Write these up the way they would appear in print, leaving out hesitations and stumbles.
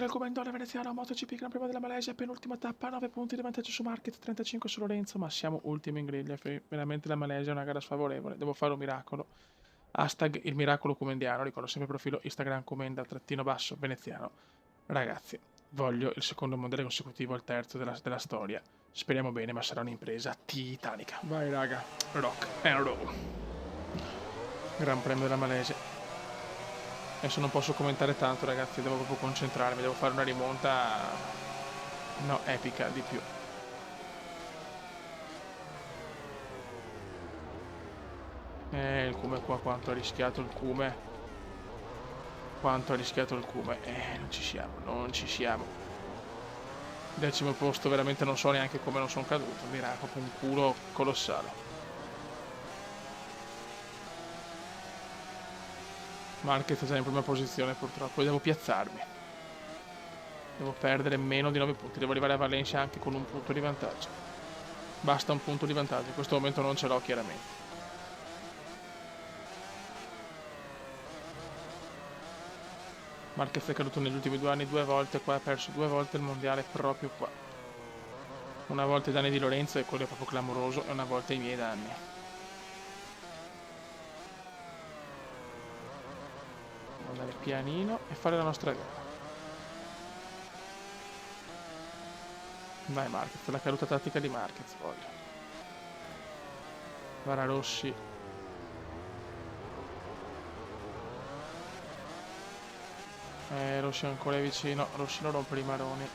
partire il Comendone veneziano, MotoGP Gran Premio della Malesia, penultima tappa, 9 punti di vantaggio su Marquez, 35 su Lorenzo, ma siamo ultimi in griglia, veramente la Malesia è una gara sfavorevole, devo fare un miracolo. Hashtag il miracolo comendiano, ricordo sempre il profilo Instagram comenda_veneziano. Ragazzi, voglio il secondo mondiale consecutivo, il terzo della storia. Speriamo bene, ma sarà un'impresa titanica. Vai raga, rock and roll. Gran Premio della Malesia. Adesso non posso commentare tanto ragazzi, devo proprio concentrarmi, devo fare una rimonta, no, epica di più. Il Cume qua, quanto ha rischiato il Cume. Quanto ha rischiato il Cume. Non ci siamo. 10° posto, veramente non so neanche come non sono caduto, miracolo, un culo colossale. Marquez è già in prima posizione purtroppo, devo piazzarmi. Devo perdere meno di 9 punti, devo arrivare a Valencia anche con un punto di vantaggio. Basta un punto di vantaggio, in questo momento non ce l'ho chiaramente. Marquez è caduto negli ultimi 2 anni 2 volte, qua ha perso 2 volte il mondiale proprio qua. Una volta i danni di Lorenzo e quello è proprio clamoroso, e una volta i miei danni. Andare pianino e fare la nostra gara. Vai Marquez, la caduta tattica di Marquez voglio. Vara Rossi. Rossi ancora è vicino, Rossi lo rompe i maroni.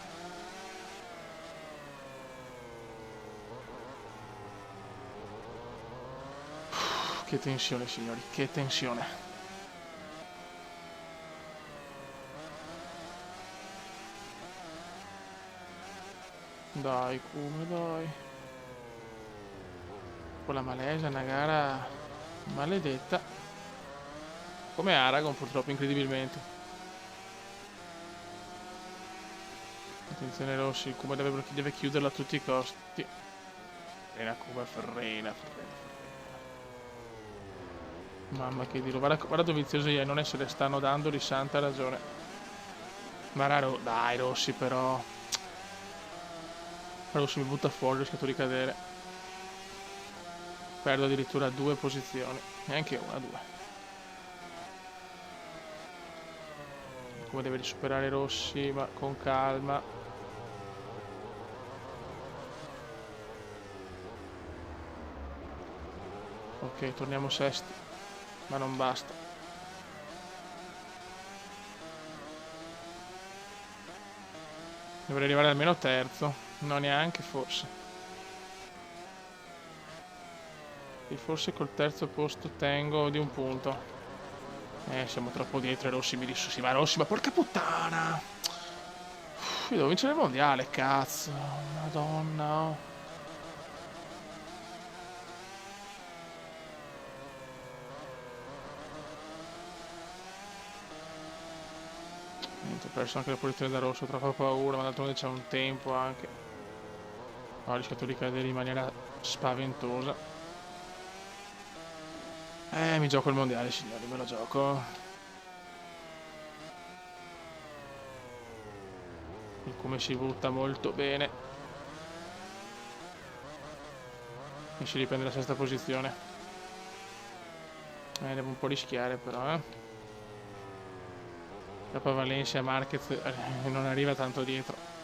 Che tensione signori, che tensione. Dai, come dai. Con la Malesia è una gara maledetta. Come Aragon purtroppo, incredibilmente. Attenzione Rossi, come deve chiuderla a tutti i costi. Frena Cuba, frena. Mamma che dirò, guarda Dovizioso è, non è se le stanno dando di santa ragione. Ma dai Rossi però. Rossi mi butta fuori, ho rischiato di cadere. Perdo addirittura 2 posizioni. Neanche una, 2. Come deve superare Rossi, ma con calma. Ok, torniamo sesti. Ma non basta. Dovrei arrivare almeno terzo. No, neanche forse. E forse col terzo posto tengo di un punto. Siamo troppo dietro e Rossi mi dice ma Rossi, ma porca puttana! Io devo vincere il mondiale, cazzo. Madonna. Oh. Niente, ho perso anche la posizione da rosso, ho troppa paura, ma d'altronde c'è un tempo anche. Ho rischiato di cadere in maniera spaventosa. Mi gioco il mondiale, signori, me lo gioco. Il come si butta molto bene. E si riprende la sesta posizione. Devo un po' rischiare però, Dopo Valencia Marquez non arriva tanto dietro.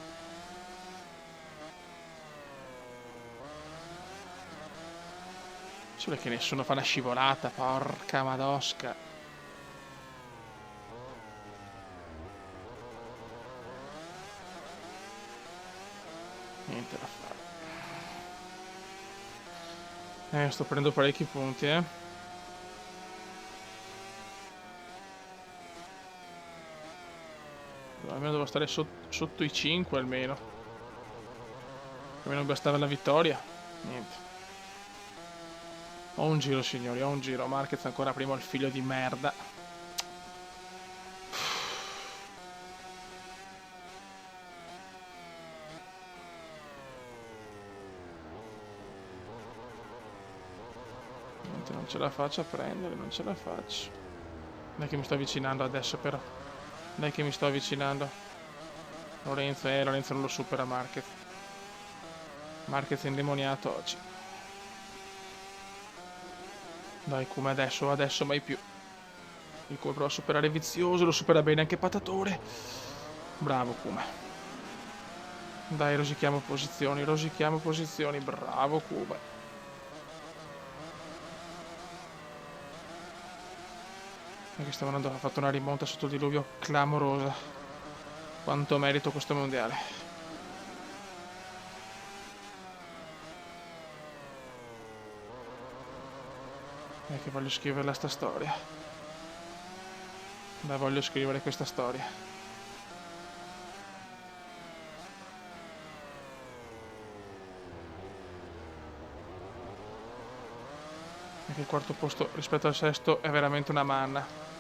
Solo che nessuno fa la scivolata, porca madosca. Niente da fare. Sto prendendo parecchi punti, Almeno devo stare sotto i 5 almeno. Almeno bastava la vittoria. Niente. Ho un giro signori, ho un giro. Marquez ancora primo, il figlio di merda. Niente, non ce la faccio a prendere, non ce la faccio. Dai che mi sto avvicinando adesso però. Dai che mi sto avvicinando. Lorenzo non lo supera Marquez. Marquez è indemoniato oggi. Dai Kuma, adesso mai più. Il Kuma prova a superare Vizioso, lo supera bene anche Patatore. Bravo Kuma. Dai, rosichiamo posizioni, bravo Kuma. E che stavo andando, ha fatto una rimonta sotto il diluvio clamorosa. Quanto merito questo mondiale. È che voglio scriverla sta storia. Dai, voglio scrivere questa storia. Perché il quarto posto rispetto al sesto è veramente una manna.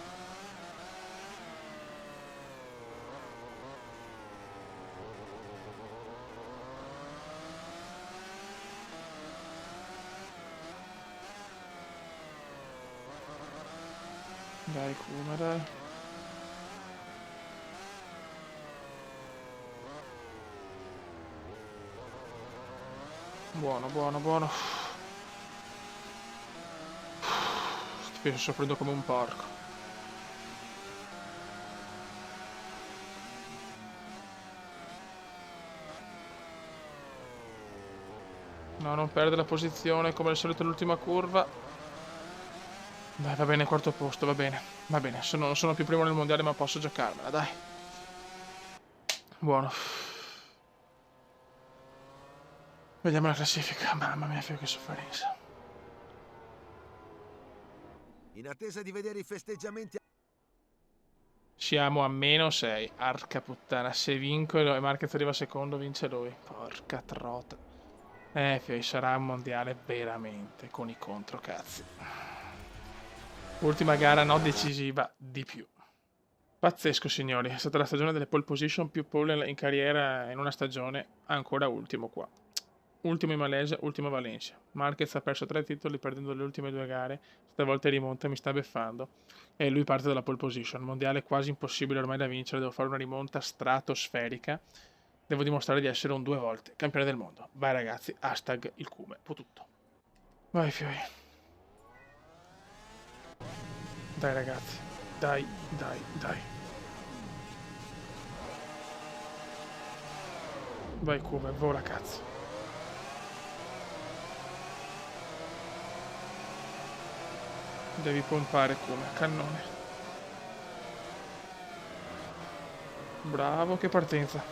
Dai Kuma, dai. Buono. Sto soffrendo come un porco. No, non perdere la posizione come al solito l'ultima curva. Dai, va bene, quarto posto, va bene. Non sono più primo nel mondiale, ma posso giocarmela, dai. Buono. Vediamo la classifica. Mamma mia, che sofferenza. In attesa di vedere i festeggiamenti. Siamo a -6. Arca puttana. Se vinco e Marquez arriva secondo, vince lui. Porca trota. Fioi, sarà un mondiale veramente con i controcazzi. Ultima gara, no, decisiva di più. Pazzesco, signori. È stata la stagione delle pole position, più pole in carriera in una stagione. Ancora ultimo qua. Ultimo in Malesia, ultimo a Valencia. Marquez ha perso 3 titoli perdendo le ultime 2 gare. Stavolta rimonta, mi sta beffando. E lui parte dalla pole position. Mondiale quasi impossibile ormai da vincere. Devo fare una rimonta stratosferica. Devo dimostrare di essere un 2 volte campione del mondo. Vai ragazzi, hashtag il cume. Tutto. Vai fioi. Dai ragazzi. Dai. Vai Kuma, vola cazzo. Devi pompare Kuma, cannone. Bravo, che partenza.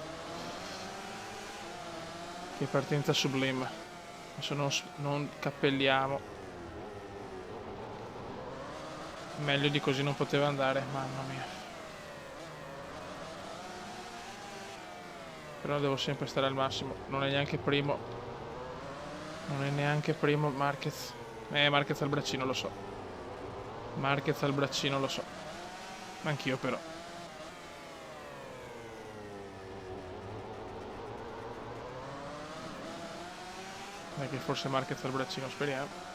Che partenza sublime. Adesso non cappelliamo. Meglio di così non poteva andare, mamma mia. Però devo sempre stare al massimo. Non è neanche primo. Marquez. Marquez al braccino, lo so. Anch'io però. Dai che forse Marquez al braccino, speriamo.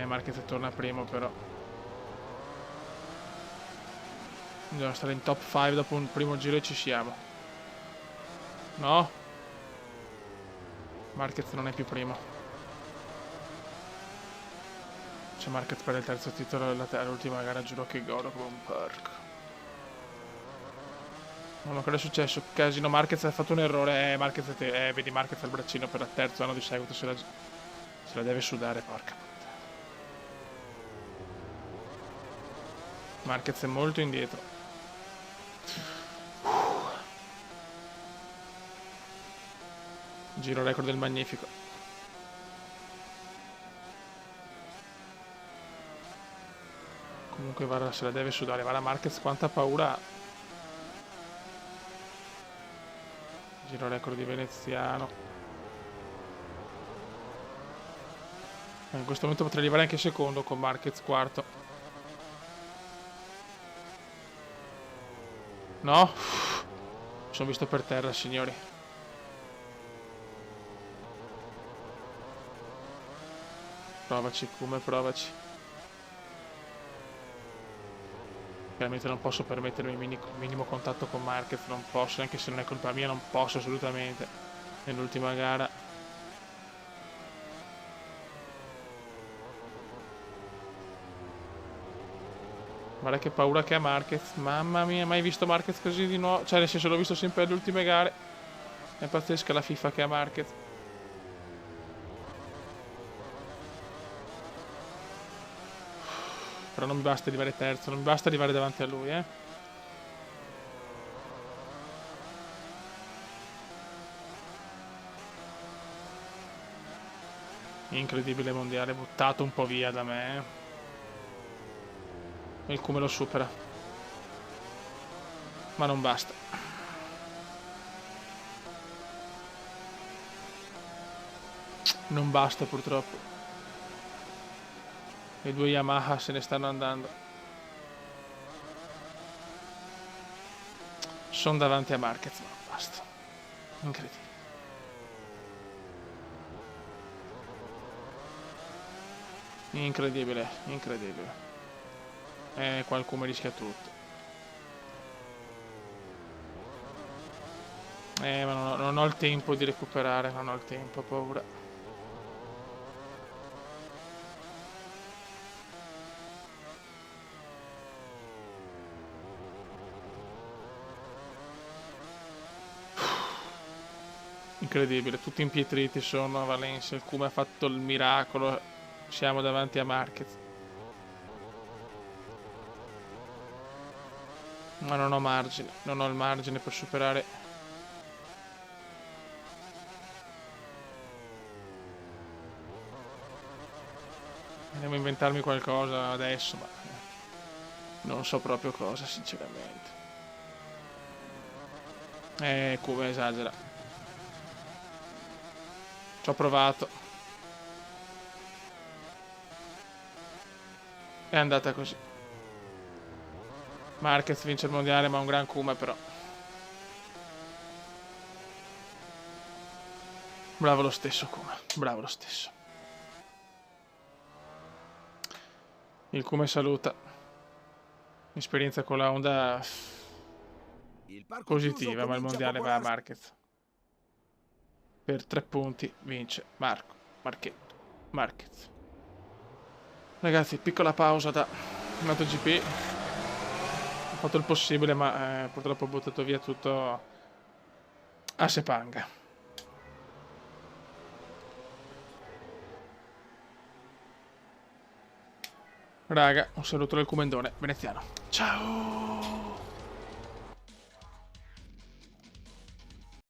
Marquez torna primo però. Dobbiamo stare in top 5 dopo un primo giro e ci siamo. No? Marquez non è più primo. C'è Marquez per il terzo titolo all'ultima gara, giuro che godo come un porco. Ma cosa è successo? Casino, Marquez ha fatto un errore. Vedi Marquez al braccino per il terzo anno di seguito. Se la deve sudare, porca puttana. Marquez è molto indietro. Giro record del Magnifico. Comunque Vara se la deve sudare. Vara Marquez quanta paura ha. Giro record di veneziano. In questo momento potrei arrivare anche secondo con Marquez quarto. No? Mi sono visto per terra, signori. Provaci, come provaci. Chiaramente non posso permettermi il minimo contatto con Marquez, non posso, anche se non è colpa mia, non posso assolutamente. Nell'ultima gara. Guarda che paura che ha Marquez. Mamma mia, mai visto Marquez così di nuovo? Cioè, nel senso, l'ho visto sempre alle ultime gare. È pazzesca la FIFA che ha Marquez. Però non mi basta arrivare terzo, non mi basta arrivare davanti a lui, eh. Incredibile mondiale, buttato un po' via da me. E il come lo supera. Ma non basta. Non basta purtroppo. Le due Yamaha se ne stanno andando. Sono davanti a Marquez, ma non basta. Incredibile. Incredibile, incredibile. Qualcuno rischia tutto. Ma non ho il tempo di recuperare, non ho il tempo, ho paura. Incredibile, tutti impietriti sono a Valencia, il Kuma ha fatto il miracolo, siamo davanti a Marquez. Ma non ho margine, non ho il margine per superare. Andiamo a inventarmi qualcosa adesso, ma non so proprio cosa, sinceramente. Kuma esagera. Ci ho provato. È andata così. Marquez vince il mondiale, ma un gran Kuma però. Bravo lo stesso Kuma, bravo lo stesso. Il Kuma saluta. L'esperienza con la Honda positiva, ma il mondiale va a Marquez. Per 3 punti vince Marchetto. Marquez. Ragazzi, piccola pausa da MotoGP. Ho fatto il possibile, ma purtroppo ho buttato via tutto a Sepang. Raga, un saluto dal Comendone veneziano. Ciao!